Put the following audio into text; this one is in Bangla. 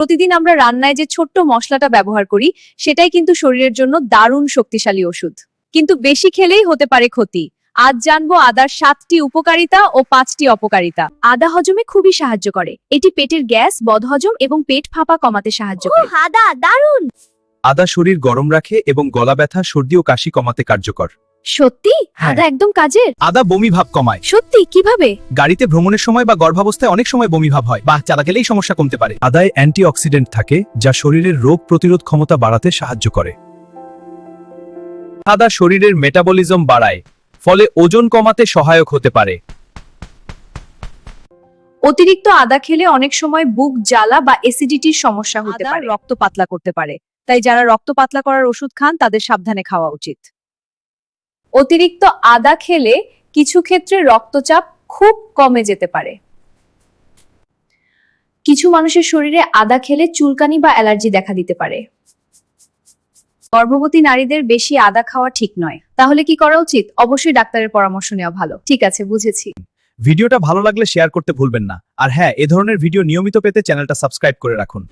প্রতিদিন আমরা রান্নায় যে ছোট্ট মশলাটা ব্যবহার করি সেটাই কিন্তু শরীরের জন্য দারুণ শক্তিশালী ওষুধ, কিন্তু বেশি খেলেই হতে পারে ক্ষতি। আজ জানবো আদার 7টি উপকারিতা ও 5টি অপকারিতা। আদা হজমে খুবই সাহায্য করে। এটি পেটের গ্যাস, বদহজম এবং পেট ফাঁপা কমাতে সাহায্য করে। আদা দারুণ। আদা শরীর গরম রাখে এবং গলা ব্যথা, সর্দি ও কাশি কমাতে কার্যকর। সত্যি? হ্যাঁ। আদা একদম কাজের। আদা বমি ভাব কমায়। সত্যি? কিভাবে? গাড়িতে ভ্রমণের সময় বা গর্ভাবস্থায় অনেক সময় বমি ভাব হয় বা চালা গেলেই সমস্যা কমতে পারে। আদায় অ্যান্টিঅক্সিডেন্ট থাকে যা শরীরের রোগ প্রতিরোধ ক্ষমতা বাড়াতে সাহায্য করে। আদা শরীরের মেটাবলিজম বাড়ায়, ফলে ওজন কমাতে সহায়ক হতে পারে। অতিরিক্ত আদা খেলে অনেক সময় বুক জ্বালা বা অ্যাসিডিটির সমস্যা হতে পারে। রক্ত পাতলা করতে পারে, তাই যারা রক্ত পাতলা করার ওষুধ খান তাদের সাবধানে খাওয়া উচিত। অতিরিক্ত আদা খেলে কিছু ক্ষেত্রে রক্তচাপ খুব কমে যেতে পারে। কিছু মানুষের শরীরে আদা খেলে চুলকানি বা অ্যালার্জি দেখা দিতে পারে। গর্ভবতী নারীদের বেশি আদা খাওয়া ঠিক নয়। তাহলে কি করা উচিত? অবশ্যই ডাক্তারের পরামর্শ নেওয়া ভালো। ঠিক আছে, বুঝেছি। ভিডিওটা ভালো লাগলে শেয়ার করতে ভুলবেন না। আর হ্যাঁ, এ ধরনের ভিডিও নিয়মিত পেতে চ্যানেলটা সাবস্ক্রাইব করে রাখুন।